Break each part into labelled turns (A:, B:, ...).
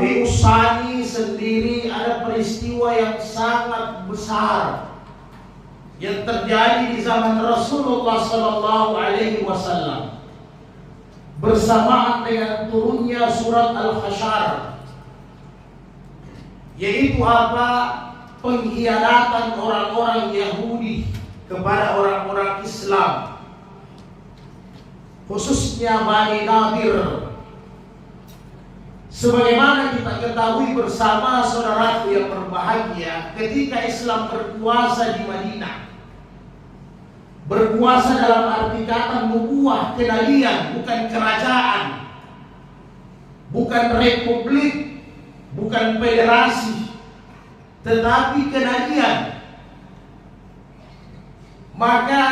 A: Rabi'ul Tsani sendiri ada peristiwa yang sangat besar yang terjadi di zaman Rasulullah Sallallahu Alaihi Wasallam bersamaan dengan turunnya surat Al-Hasyr, yaitu apa? Pengkhianatan orang-orang Yahudi kepada orang-orang Islam, khususnya Bani Nadir. Sebagaimana kita ketahui bersama saudaraku yang berbahagia, ketika Islam berkuasa di Madinah, berkuasa dalam arti kata nubuwah, kenabian, bukan kerajaan, bukan republik, bukan federasi, tetapi kenabian. Maka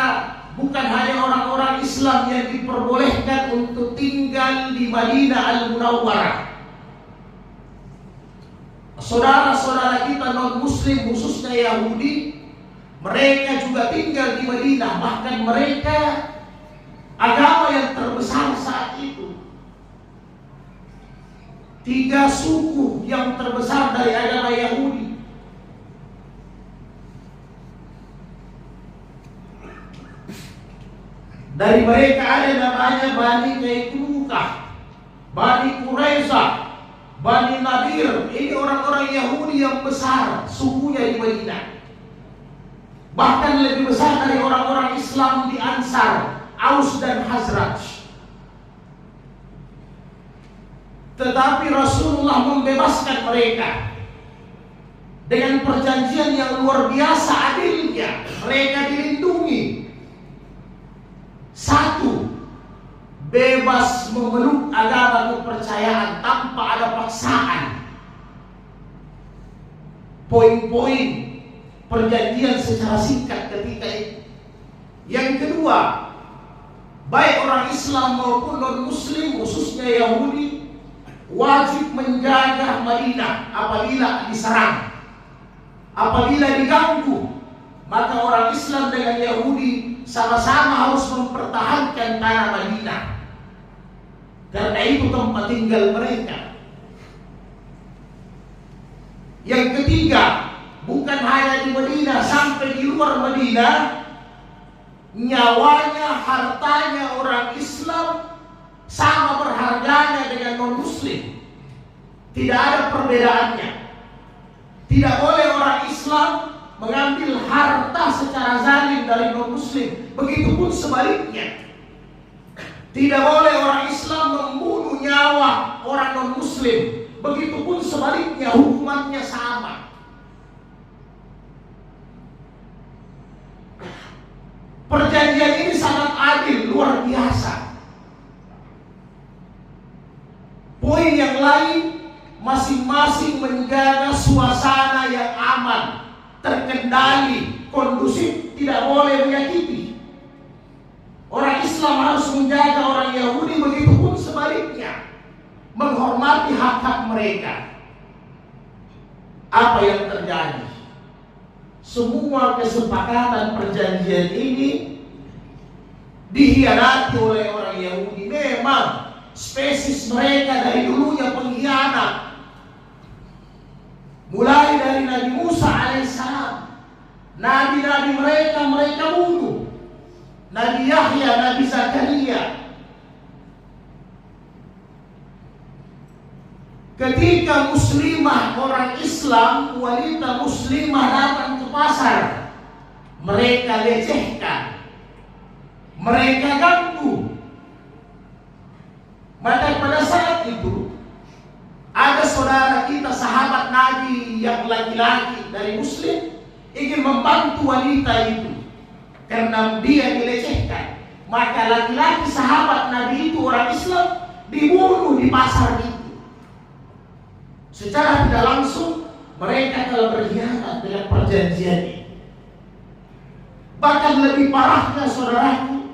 A: bukan hanya orang-orang Islam yang diperbolehkan untuk tinggal di Madinah Al-Munawwarah. Saudara-saudara kita non-muslim, khususnya Yahudi, mereka juga tinggal di Madinah. Bahkan mereka agama yang terbesar saat itu. 3 suku yang terbesar dari agama Yahudi. Dari mereka ada namanya Bani Qaynuqa, Bani Quraisyah, Bani Nadir. Ini orang-orang Yahudi yang besar sukunya di Madinah. Bahkan lebih besar dari orang-orang Islam di Ansar, Aus dan Khazraj. Tetapi Rasulullah membebaskan mereka dengan perjanjian yang luar biasa adilnya. Mereka dilindungi. 1, bebas memeluk agama kepercayaan tanpa ada paksaan. Poin-poin perjanjian secara singkat ketika itu. Yang kedua, baik orang Islam maupun non-muslim, khususnya Yahudi, wajib menjaga Madinah apabila diserang, apabila diganggu. Maka orang Islam dengan Yahudi sama-sama harus mempertahankan tanah Madinah, karena itu tempat tinggal mereka. Yang ketiga, bukan hanya di Madinah, sampai di luar Madinah, nyawanya, hartanya orang Islam sama berharganya dengan non-muslim. Tidak ada perbedaannya. Tidak boleh orang Islam mengambil harta secara zalim dari non-muslim. Begitupun sebaliknya. Tidak boleh orang Islam membunuh nyawa orang non-muslim. Begitupun sebaliknya, hukumannya sama. Perjanjian ini sangat adil, luar biasa. Poin yang lain, masing-masing menjaga suasana yang aman, terkendali, kondusif, tidak boleh menyakiti. Orang Islam harus menjaga orang Yahudi, begitupun sebaliknya, menghormati hak-hak mereka. Apa yang terjadi? Semua kesepakatan perjanjian ini dikhianati oleh orang Yahudi. Memang spesies mereka dari dulunya pengkhianat. Mulai dari Nabi Musa alaihissalam, nabi-nabi mereka bunuh. Nabi Yahya, Nabi Zakaria. Ketika muslimah orang Islam, wanita muslimah datang ke pasar, mereka lecehkan, mereka ganggu. Maka pada saat itu ada saudara kita, sahabat Nabi yang laki-laki dari muslim, ingin membantu wanita itu karena dia dilecehkan. Maka laki-laki sahabat Nabi itu, orang Islam, dibunuh di pasar itu. Secara tidak langsung mereka telah berkhianat dengan perjanjian ini. Bahkan lebih parahnya saudaraku,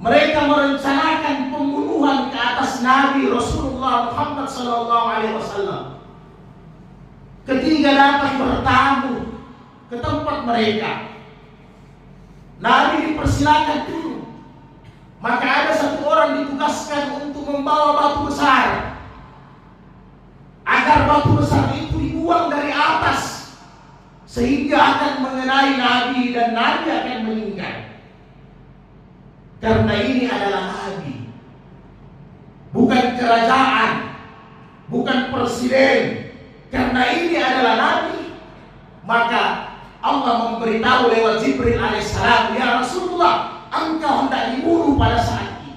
A: mereka merencanakan pembunuhan ke atas Nabi Rasulullah Muhammad SAW. Ketika datang bertamu ke tempat mereka, Nabi dipersilakan dulu. Maka ada satu orang ditugaskan untuk membawa batu besar sehingga akan mengenai Nabi dan Nabi akan meninggal. Karena ini adalah Nabi, bukan kerajaan, bukan presiden. Karena ini adalah Nabi, maka Allah memberitahu lewat Jibril alaihissalam, ya Rasulullah, engkau hendak dibunuh pada saat ini.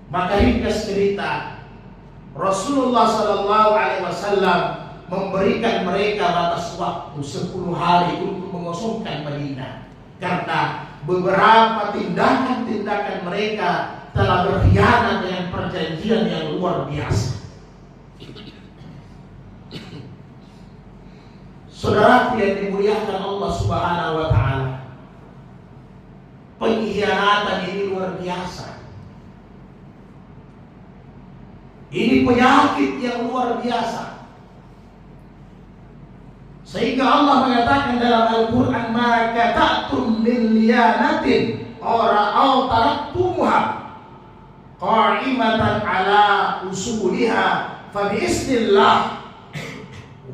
A: Maka ringkas cerita, Rasulullah Sallallahu Alaihi Wasallam memberikan mereka batas waktu 10 hari untuk mengosongkan Madinah, karena beberapa tindakan-tindakan mereka telah berkhianat dengan perjanjian yang luar biasa. Saudaraku yang dimuliakan Allah Subhanahu wa Ta'ala, pengkhianatan ini luar biasa. Ini penyakit yang luar biasa. Sehingga Allah mengatakan dalam Al-Quran, maka ta'tum min liyanatin aw taraktumuha qa'imatan ala usuliha fa biiznillah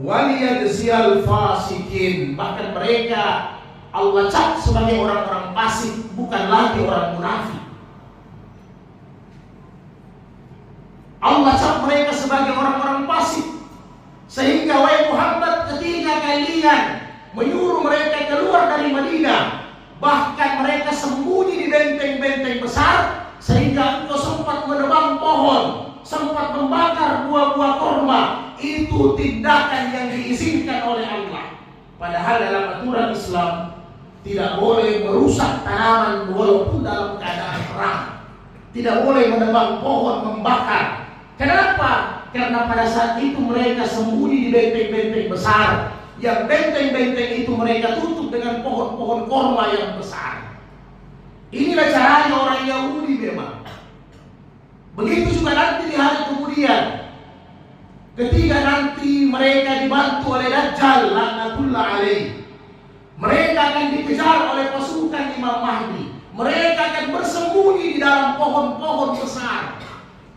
A: waliyajziyal fasikin. Bahkan mereka Allah cap sebagai orang-orang fasik, bukan lagi orang munafik. Allah cap mereka sebagai orang-orang fasik. Sehingga wahai Muhammad, ketika kalian menyuruh mereka keluar dari Madinah, bahkan mereka sembunyi di benteng-benteng besar, sehingga engkau sempat menebang pohon, sempat membakar buah-buah korma, itu tindakan yang diizinkan oleh Allah. Padahal dalam aturan Islam tidak boleh merusak tanaman walaupun dalam keadaan perang, tidak boleh menebang pohon, membakar. Kenapa? Karena pada saat itu mereka sembunyi di benteng-benteng besar, yang benteng-benteng itu mereka tutup dengan pohon-pohon korma yang besar. Inilah caranya orang Yahudi memang. Begitu juga nanti di hari kemudian, ketika nanti mereka dibantu oleh Dajjal laknatullah alaih, mereka akan dikejar oleh pasukan Imam Mahdi. Mereka akan bersembunyi di dalam pohon-pohon besar,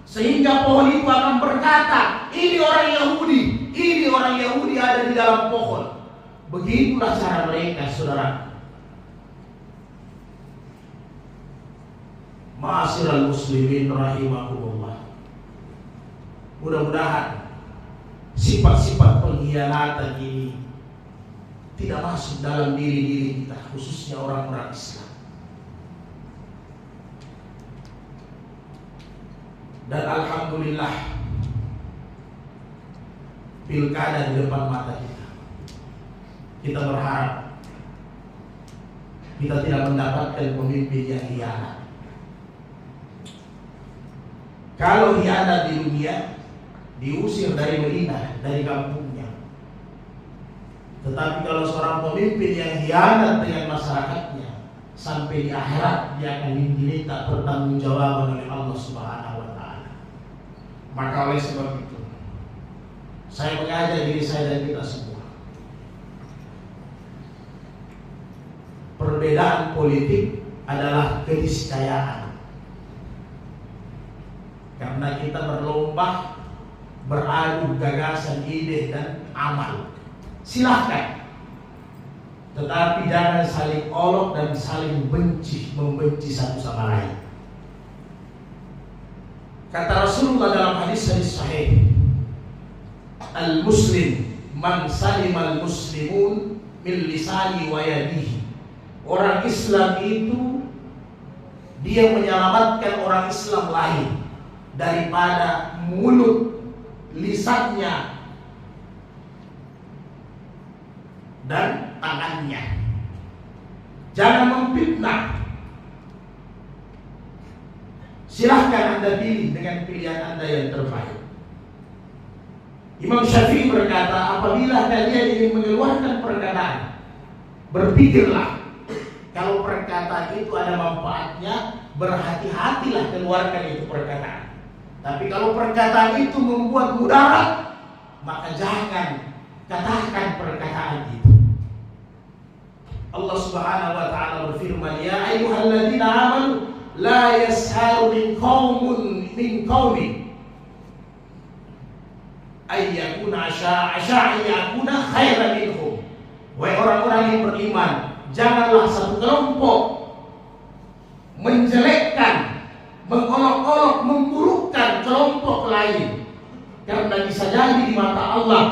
A: sehingga pohon itu akan berkata, ini orang Yahudi, ini orang Yahudi ada di dalam pohon. Begitulah cara mereka, saudara. Ma'asyiral muslimin rahimakumullah. Mudah-mudahan sifat-sifat pengkhianatan ini tidak masuk dalam diri-diri kita, khususnya orang-orang Islam. Dan alhamdulillah, pilkada di depan mata kita. Kita berharap kita tidak mendapatkan pemimpin yang hianat. Kalau hianat di dunia, diusir dari Madinah, dari kampungnya. Tetapi kalau seorang pemimpin yang hianat dengan masyarakatnya, sampai di akhirat dia akan diminta pertanggungjawaban oleh Allah Subhanahu wa Ta'ala. Maka oleh sebab itu, saya mengajak diri saya dan kita semua, perbedaan politik adalah keniscayaan. Karena kita berlomba beradu gagasan, ide dan amal. Silahkan, tetapi jangan saling olok dan saling membenci satu sama lain. Kata Rasulullah dalam hadis sahih, al-muslim man salima al-muslimun min lisani wa yadihi. Orang Islam itu dia menyelamatkan orang Islam lain daripada mulut, lisannya dan tangannya. Jangan memfitnah. Silahkan Anda pilih dengan pilihan Anda yang terbaik. Imam Syafi'i berkata, apabila kalian ingin mengeluarkan perkataan, berpikirlah, kalau perkataan itu ada manfaatnya, berhati-hatilah keluarkan itu perkataan. Tapi kalau perkataan itu membuat mudarat, maka jangan katakan perkataan itu. Allah Subhanahu wa Ta'ala berfirman, ya ayyuhalladzina amanu la yasharu min qaumin ayyakuna asya'i yakuna khairan minhum. Wahai orang-orang yang beriman, janganlah satu kelompok menjelekkan, mengolok-olok, memburukkan kelompok lain. Karena bisa jadi di mata Allah,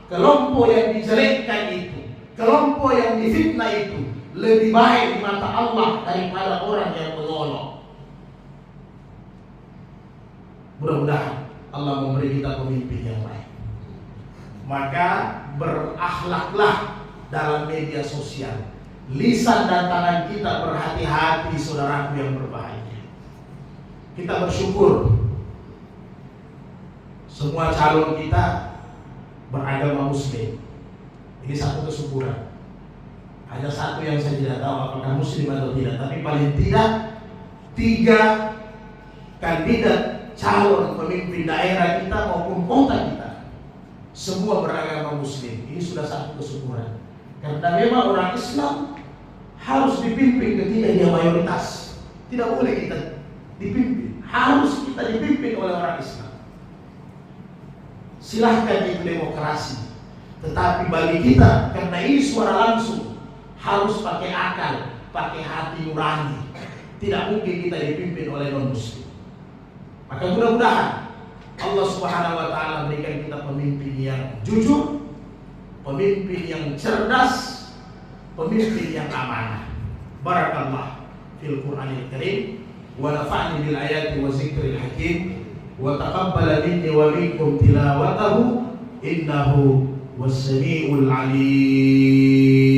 A: kelompok yang dijelekkan itu, kelompok yang difitnah itu lebih baik di mata Allah daripada orang yang mengolok. Mudah-mudahan Allah memberi kita pemimpin yang baik. Maka berakhlaklah dalam media sosial. Lisan dan tangan kita berhati-hati, saudaraku yang berbahagia. Kita bersyukur semua calon kita beragama Muslim. Ini satu kesyukuran. Ada satu yang saya tidak tahu apakah Muslim atau tidak, tapi paling tidak 3 kandidat calon pemimpin daerah kita maupun kota kita semua beragama Muslim. Ini sudah satu kesyukuran. Karena memang orang Islam harus dipimpin ketika dia mayoritas. Tidak boleh kita dipimpin, harus kita dipimpin oleh orang Islam. Silahkan itu demokrasi, tetapi bagi kita, karena ini suara langsung, harus pakai akal, pakai hati nurani. Tidak mungkin kita dipimpin oleh non-Muslim. Maka mudah-mudahan Allah Subhanahu wa Ta'ala berikan kita pemimpin yang jujur, pemimpin yang cerdas, pemimpin yang amanah. Barakallah fil Qur'anil Karim, wa nafa'ni bil ayati wa zikril hakim, wa taqabbala minni wa minkum tilawatahu, innahu was-sami'ul 'alim.